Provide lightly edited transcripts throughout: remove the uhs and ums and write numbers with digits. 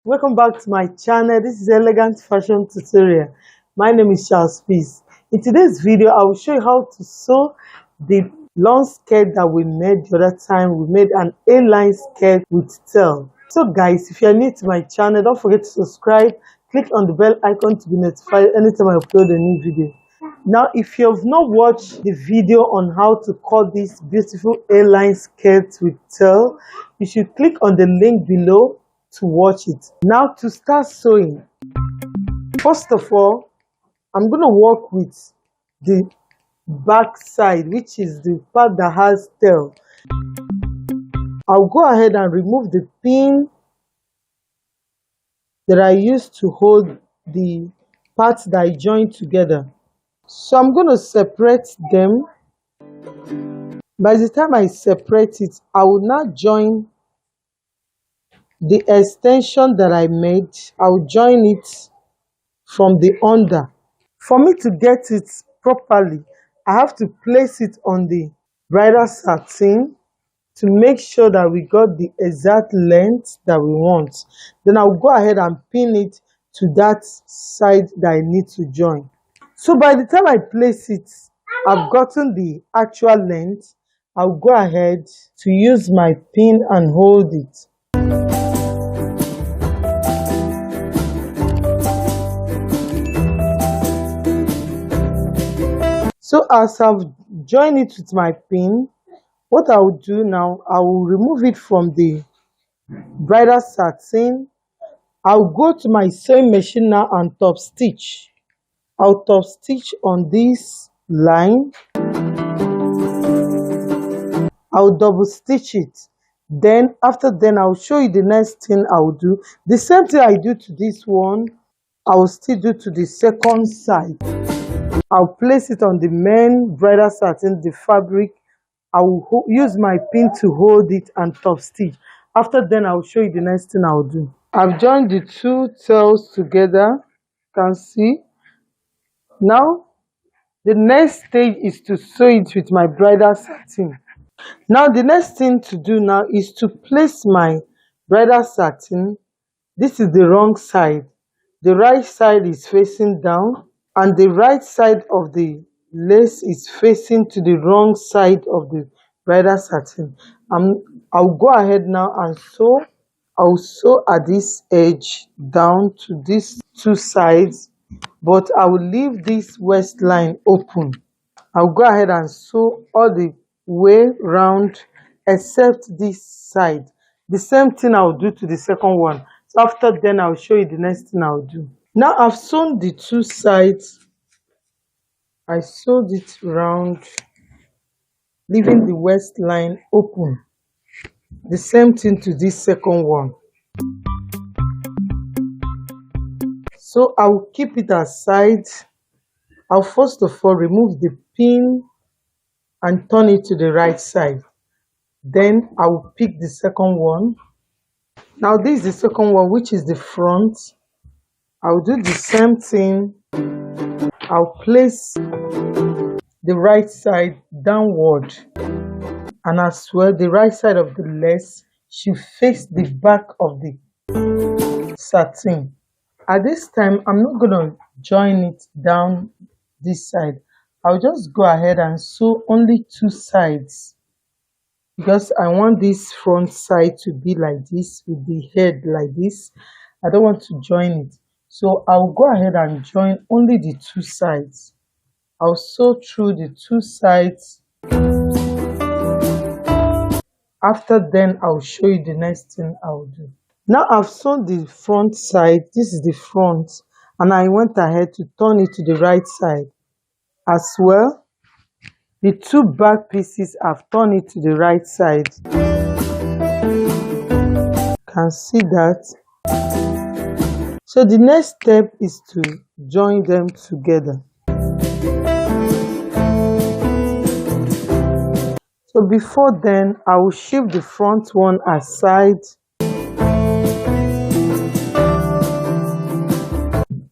Welcome back to my channel. This is Elegant Fashion Tutorial. My name is Charles Peace. In today's video, I will show you how to sew the long skirt that we made the other time. We made an A-line skirt with tail. So guys, if you are new to my channel, don't forget to subscribe. Click on the bell icon to be notified anytime I upload a new video. Now, if you have not watched the video on how to cut this beautiful A-line skirt with tail, you should click on the link below to watch it. Now, to start sewing, first of all, I'm going to work with the back side, which is the part that has tail. I'll go ahead and remove the pin that I used to hold the parts that I joined together. So I'm going to separate them. By the time I separate it, I will now join the extension that I made. I'll join it from the under. For me to get it properly, I have to place it on the bridal satin to make sure that we got the exact length that we want. Then I'll go ahead and pin it to that side that I need to join. So by the time I place it, I've gotten the actual length. I'll go ahead to use my pin and hold it. So as I've joined it with my pin, what I will do now, I will remove it from the bridal satin. I'll go to my sewing machine now and top stitch. I'll top stitch on this line. I'll double stitch it. Then I'll show you the next thing I'll do. The same thing I do to this one, I will still do to the second side. I'll place it on the main bridal satin, the fabric. I will use my pin to hold it and top stitch. After then, I'll show you the next thing I'll do. I've joined the two tails together. You can see. Now, the next stage is to sew it with my bridal satin. Now, the next thing to do now is to place my bridal satin. This is the wrong side. The right side is facing down, and the right side of the lace is facing to the wrong side of the bridal satin. I'll go ahead now and sew. I'll sew at this edge down to these two sides, but I will leave this waistline open. I'll go ahead and sew all the way round except this side. The same thing I'll do to the second one. So after then, I'll show you the next thing I'll do. Now I've sewn the two sides. I sewed it round, leaving the waistline open. The same thing to this second one. So I'll keep it aside. I'll first of all remove the pin and turn it to the right side. Then I'll pick the second one. Now this is the second one, which is the front. I'll do the same thing. I'll place the right side downward, and as well the right side of the lace should face the back of the satin. At this time, I'm not going to join it down this side. I'll just go ahead and sew only two sides, because I want this front side to be like this with the head like this. I don't want to join it. So I'll go ahead and join only the two sides. I'll sew through the two sides. After then, I'll show you the next thing I'll do. Now I've sewn the front side. This is the front, and I went ahead to turn it to the right side. As well, the two back pieces, I've turned it to the right side. You can see that. So the next step is to join them together. So before then, I will shift the front one aside,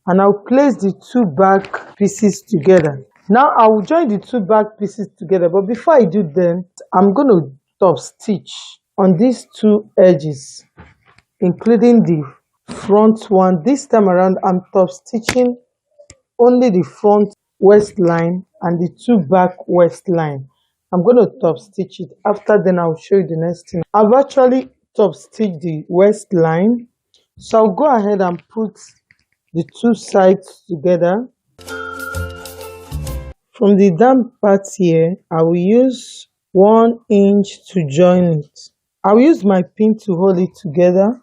and I'll place the two back pieces together. Now I will join the two back pieces together, but before I do them, I'm going to top stitch on these two edges, including the front one. This time around I'm top stitching only the front waistline and the two back waistline. I'm going to top stitch it. After then I'll show you the next thing. I've actually top stitched the waistline, so I'll go ahead and put the two sides together. From the down part here, I will use 1 inch to join it. I'll use my pin to hold it together.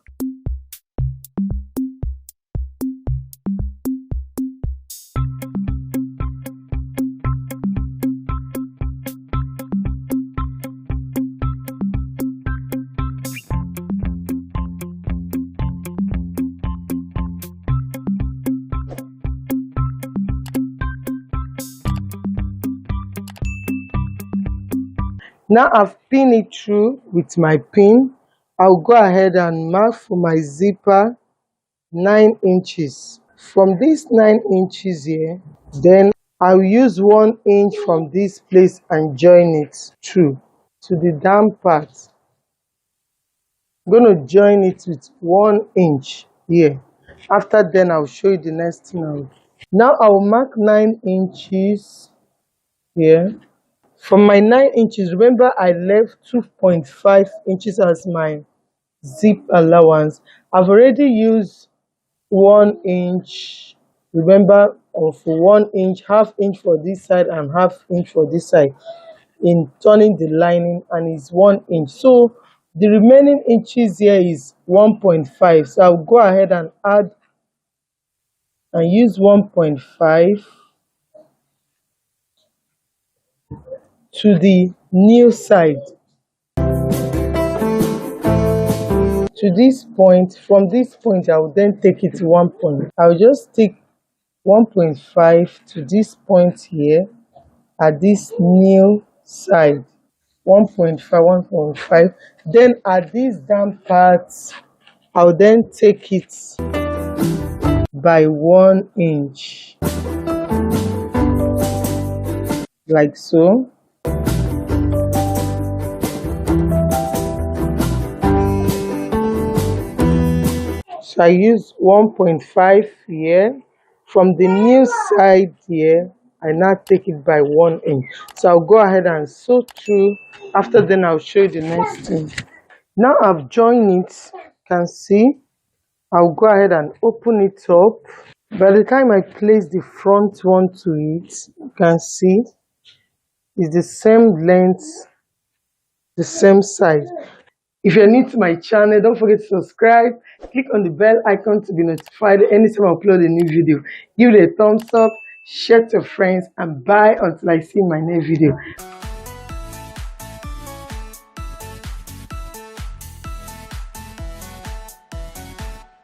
Now I've pinned it through with my pin. I'll go ahead and mark for my zipper 9 inches. From this 9 inches here, then I'll use 1 inch from this place and join it through to the down part. I'm going to join it with 1 inch here. After then I'll show you the next thing I'll do. Now I'll mark 9 inches here. From my 9 inches, remember I left 2.5 inches as my zip allowance. I've already used 1 inch, remember, of 1 inch, half inch for this side and half inch for this side in turning the lining, and it's 1 inch. So the remaining inches here is 1.5. So I'll go ahead and add and use 1.5 to the new side. To this point, from this point I will then take it to 1 point. I'll just take 1.5 to this point here at this new side. 1.5, 1.5. Then at this down part, I'll then take it by 1 inch, like so. So I use 1.5 here. From the new side here, I now take it by 1 inch. So I'll go ahead and sew through. After then I'll show you the next thing. Now I've joined it, you can see. I'll go ahead and open it up. By the time I place the front one to it, you can see it's the same length, the same size. If you're new to my channel, don't forget to subscribe. Click on the bell icon to be notified anytime I upload a new video. Give it a thumbs up, share to your friends, and bye until I see my next video.